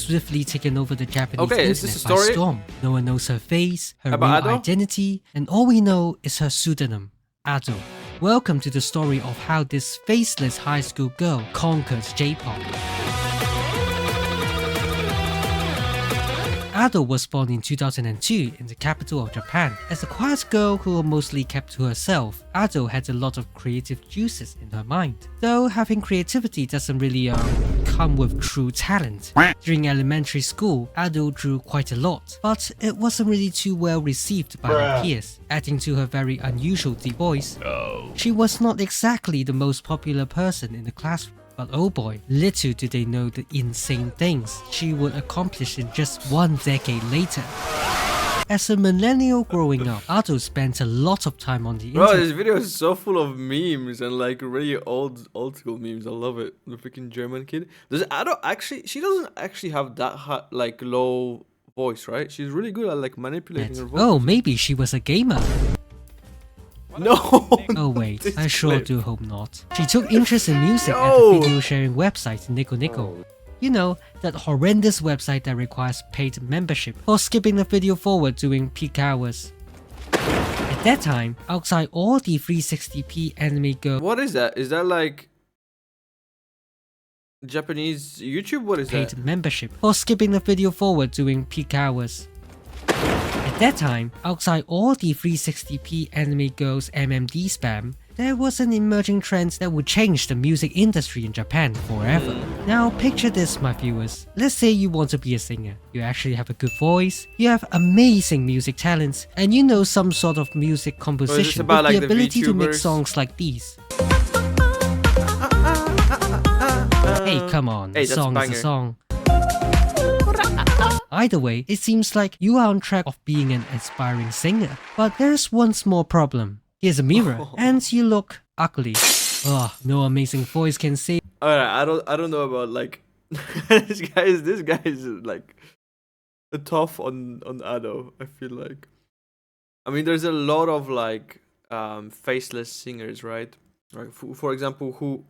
swiftly taken over the Japanese is this internet a by story? storm. No one knows her face, her real About Ado? identity, and all we know is her pseudonym, Ado. Welcome to the story of how this faceless high school girl conquered J-pop. Ado was born in 2002 in the capital of Japan. As a quiet girl who mostly kept to herself, Ado had a lot of creative juices in her mind. Though having creativity doesn't really come with true talent. During elementary school, Ado drew quite a lot, but it wasn't really too well received by her peers, adding to her very unusual deep voice. She was not exactly the most popular person in the classroom. But oh boy, little did they know the insane things she would accomplish in just one decade later. As a millennial growing up, Ado spent a lot of time on the internet. Bro, this video is so full of memes and like really old school memes. I love it. The freaking German kid. Does Ado actually? She doesn't actually have that like low voice, right? She's really good at like manipulating her voice. Oh, maybe she was a gamer. No. Oh wait, I sure do hope not. She took interest in music at No. the video sharing website Nico Nico. You know, that horrendous website that requires paid membership for skipping the video forward during peak hours. At that time, outside all the 360p anime girls What is that? Is that like Japanese YouTube? What is paid that? membership for skipping the video forward during peak hours. At that time, outside all the 360p anime girls MMD spam, there was an emerging trend that would change the music industry in Japan forever. Now picture this, my viewers. Let's say you want to be a singer. You actually have a good voice, you have amazing music talents, and you know some sort of music composition about, with like, the the ability to make VTubers? songs like these. Hey, come on, Hey, a that's a song is a banger. song. Either way, it seems like you are on track of being an aspiring singer. But there's one small problem. Here's a mirror, and you look ugly. Oh, no amazing voice can save. Alright, I don't know about like this guy is like tough on Ado, I feel like. I mean, there's a lot of like faceless singers, right? Right. For example, who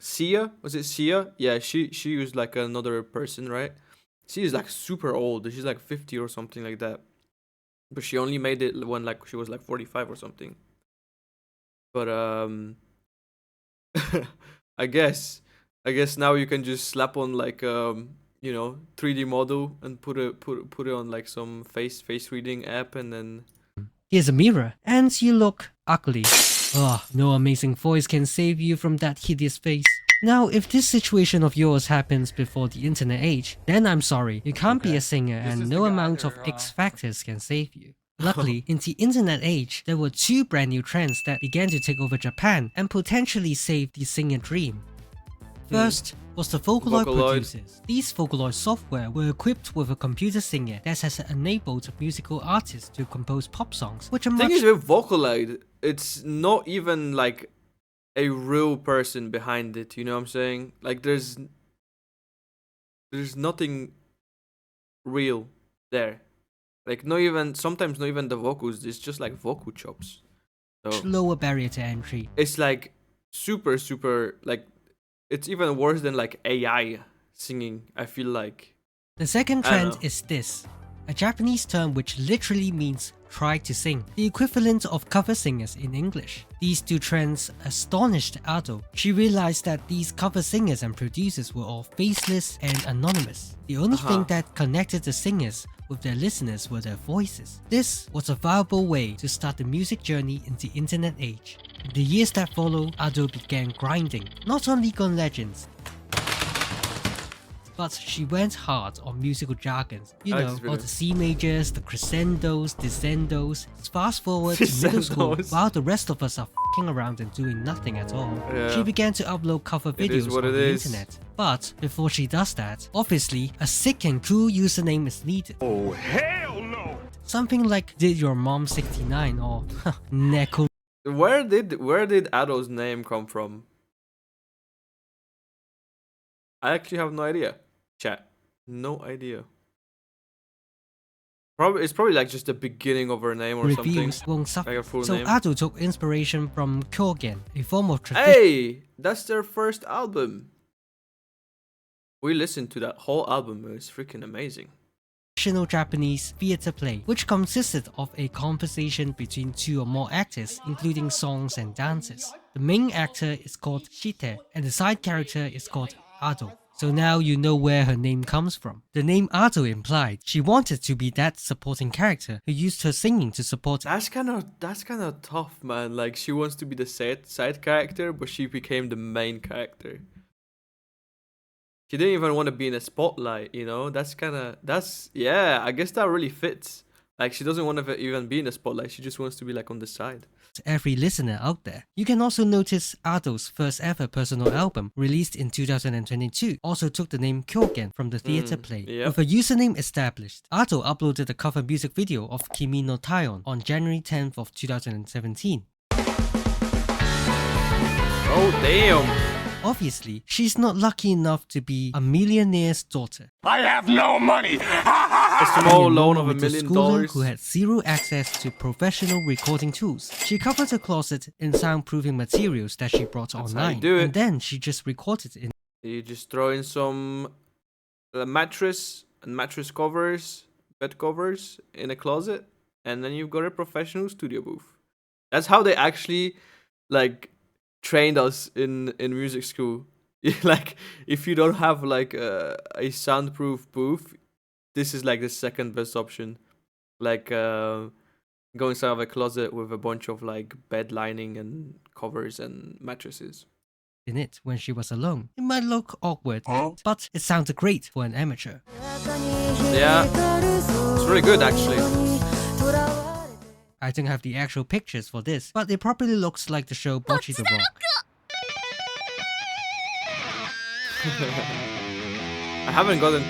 Sia, was it Sia? Yeah, she was like another person, right? She is like super old. She's like 50 or something like that. But she only made it when like she was like 45 or something. But I guess now you can just slap on like 3D model and put it on like some face reading app, and then Here's a mirror, and you look ugly. Oh, no amazing voice can save you from that hideous face. Now, if this situation of yours happens before the internet age, then I'm sorry, you can't be a singer and no amount of X factors can save you. Luckily, in the internet age, there were two brand new trends that began to take over Japan and potentially save the singer dream. First was the Vocaloid producers. These Vocaloid software were equipped with a computer singer that has enabled musical artists to compose pop songs, which are the thing much is with Vocaloid, it's not even like a real person behind it, you know what I'm saying? Like there's nothing real there. Like sometimes not even the vocals, it's just like vocal chops. So lower barrier to entry. it's like super like it's even worse than like AI singing, I feel like. The second I don't trend know. is this, a Japanese term which literally means try to sing, the equivalent of cover singers in English. These two trends astonished Ado. She realized that these cover singers and producers were all faceless and anonymous. The only thing that connected the singers with their listeners were their voices. This was a viable way to start the music journey in the internet age. In the years that followed, Ado began grinding, not on League of Legends, but she went hard on musical jargons. You know, all the C majors, the crescendos, descendos. Fast forward to middle school, Descendos. while the rest of us are f***ing around and doing nothing at all. Yeah. She began to upload cover It is videos what on it the is. internet. But before she does that, obviously, a sick and cool username is needed. Oh, hell no! Something like Did Your Mom 69 or Neko. Where did Ado's name come from? I actually have no idea. Chat. No idea. It's probably like just the beginning of her name or Reviews something. won't suffer. Like a full So name. Ado took inspiration from Kyogen, a form of tradition. Hey! That's their first album. We listened to that whole album. It was freaking amazing. Traditional Japanese theater play, which consisted of a conversation between two or more actors, including songs and dances. The main actor is called Shite, and the side character is called Ado. So now you know where her name comes from. The name Ado implied she wanted to be that supporting character who used her singing to support. That's kind of tough, man. Like, she wants to be the side character, but she became the main character. She didn't even want to be in the spotlight, you know? Yeah, I guess that really fits. Like, she doesn't want to even be in the spotlight. She just wants to be like on the side. Every listener out there. You can also notice Ado's first ever personal album, released in 2022, also took the name Kyogen from the theater play. Yep. With a username established, Ado uploaded a cover music video of Kimi no Taion on January 10th of 2017. Oh, damn. Obviously, she's not lucky enough to be a millionaire's daughter. I have no money. A small loan of $1 With a million. schooler who had zero access to professional recording tools. She covered her closet in soundproofing materials that she brought That's how you online, do it. and then she just recorded in. You just throw in some mattress and mattress covers, bed covers in a closet, and then you've got a professional studio booth. That's how they actually, like, trained us in music school. Like, if you don't have like a soundproof booth, this is like the second best option. Like go inside of a closet with a bunch of like bed lining and covers and mattresses. In it when she was alone. It might look awkward, but it sounded great for an amateur. Yeah, it's really good actually. I don't have the actual pictures for this, but it probably looks like the show Bocce the Rock. I haven't gotten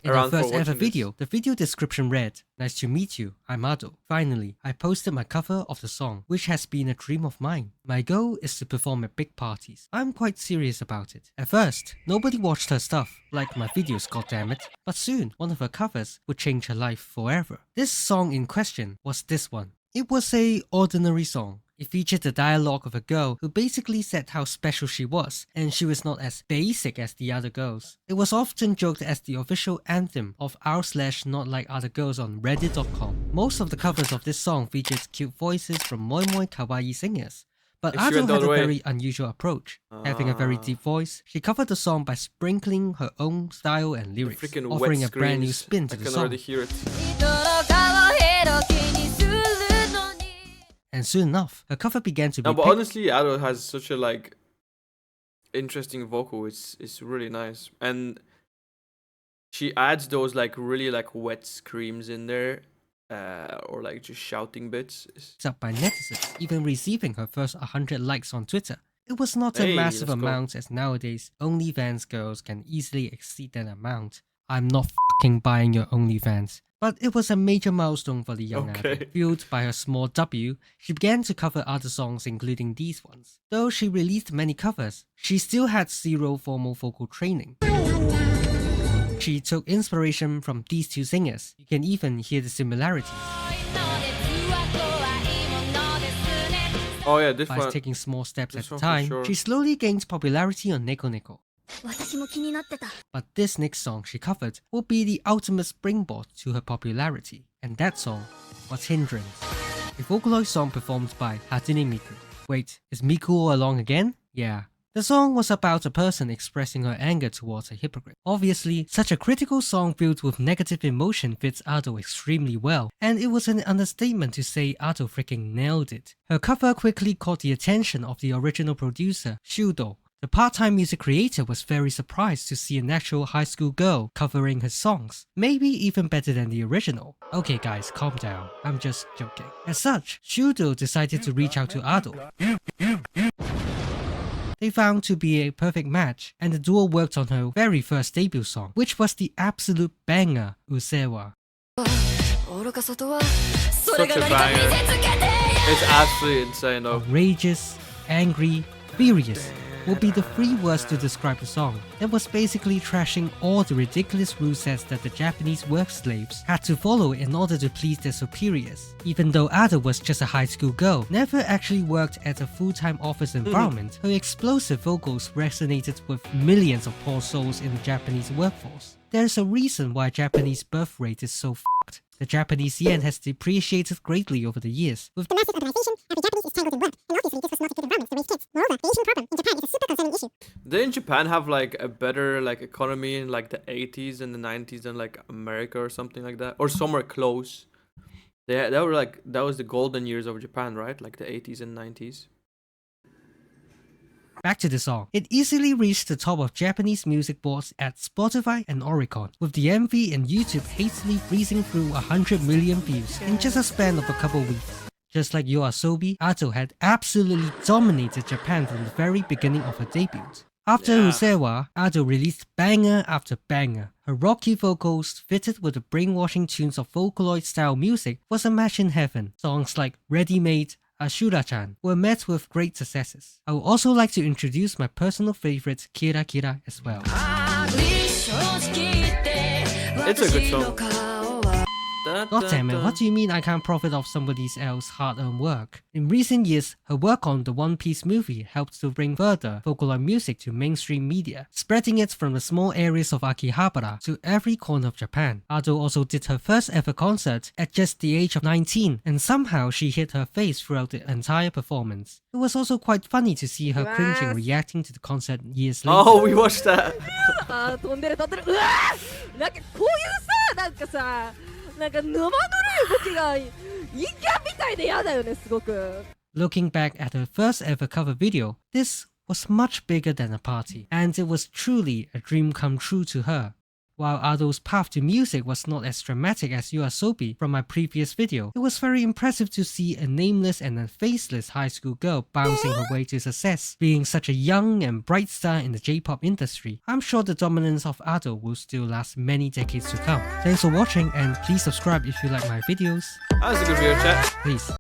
In around the for first ever watching video, the video description read, "Nice to meet you, I'm Ado. Finally, I posted my cover of the song, which has been a dream of mine. My goal is to perform at big parties. I'm quite serious about it. At first, nobody watched her stuff, like my videos, goddammit. But soon, one of her covers would change her life forever." This song in question was this one. It was a ordinary song. It featured the dialogue of a girl who basically said how special she was, and she was not as basic as the other girls. It was often joked as the official anthem of r/notlikeothergirls on reddit.com. Most of the covers of this song featured cute voices from moi moi kawaii singers. But And she Ado went all had the a way. very unusual approach. Having a very deep voice, she covered the song by sprinkling her own style and lyrics, Freaking offering a wet brand new screams. spin to I the can song. already hear it. And soon enough, her cover began to be No, but picked. honestly, Ado has such a like interesting vocal. It's really nice, and she adds those like really like wet screams in there, or like just shouting bits. Up by netizens, even receiving her first 100 likes on Twitter. It was not a Hey, massive let's go. amount, as nowadays OnlyFans girls can easily exceed that amount. I'm not fucking buying your OnlyFans. But it was a major milestone for the young Ado. Okay. Fueled by her small W, she began to cover other songs including these ones. Though she released many covers, she still had zero formal vocal training. She took inspiration from these two singers. You can even hear the similarities. Oh yeah, this By one. taking small steps this at a one for time, sure. she slowly gained popularity on Nico Nico. But this next song she covered will be the ultimate springboard to her popularity, and that song was Hindrance, a Vocaloid song performed by Hatsune Miku. Wait, is Miku all along again? Yeah. The song was about a person expressing her anger towards a hypocrite. Obviously, such a critical song filled with negative emotion fits Ado extremely well, and it was an understatement to say Ado freaking nailed it. Her cover quickly caught the attention of the original producer, Shudo. The part-time music creator was very surprised to see an actual high school girl covering his songs, maybe even better than the original. Okay guys, calm down, I'm just joking. As such, Shudo decided to reach out to Ado. They found to be a perfect match, and the duo worked on her very first debut song, which was the absolute banger, Usewa. Such a banger. It's absolutely insane though. Outrageous, angry, furious. would be the 3 words to describe the song. It was basically trashing all the ridiculous rule sets that the Japanese work slaves had to follow in order to please their superiors. Even though Ado was just a high school girl, never actually worked at a full-time office environment, her explosive vocals resonated with millions of poor souls in the Japanese workforce. There's a reason why Japanese birth rate is so f***ed. The Japanese yen has depreciated greatly over the years, with the massive urbanization, every Japanese is tangled in work, and obviously this was not a good environment to raise kids. Moreover, the Asian problem in Japan is a super concerning issue. Didn't Japan have like a better like economy in like the 80s and the 90s than like America or something like that, or somewhere close? That were like that was the golden years of Japan, right? Like the 80s and 90s. Back to the song. It easily reached the top of Japanese music boards at Spotify and Oricon, with the MV and YouTube hastily breezing through 100 million views in just a span of a couple weeks. Just like Yoasobi, Ado had absolutely dominated Japan from the very beginning of her debut. After Usewa, Ado released banger after banger. Her rocky vocals, fitted with the brainwashing tunes of Vocaloid-style music, was a match in heaven. Songs like Ready Made, Ashura-chan were met with great successes. I would also like to introduce my personal favorite, Kira Kira, as well. It's a good song. God damn it, what do you mean I can't profit off somebody else's hard-earned work? In recent years, her work on the One Piece movie helped to bring further Vocaloid music to mainstream media, spreading it from the small areas of Akihabara to every corner of Japan. Ado also did her first ever concert at just the age of 19, and somehow she hid her face throughout the entire performance. It was also quite funny to see her cringing reacting to the concert years later. Oh, we watched that! 飛んでる飛んでるうわーなんかこういうさなんかさなんか沼のるい動きが陰キャみたいでやだよねすごく Looking back at her first ever cover video, this was much bigger than a party, and it was truly a dream come true to her. While Ado's path to music was not as dramatic as Yoasobi from my previous video, it was very impressive to see a nameless and a faceless high school girl bouncing her way to success, being such a young and bright star in the J-pop industry. I'm sure the dominance of Ado will still last many decades to come. Thanks for watching, and please subscribe if you like my videos. That was a good video, chat. Please.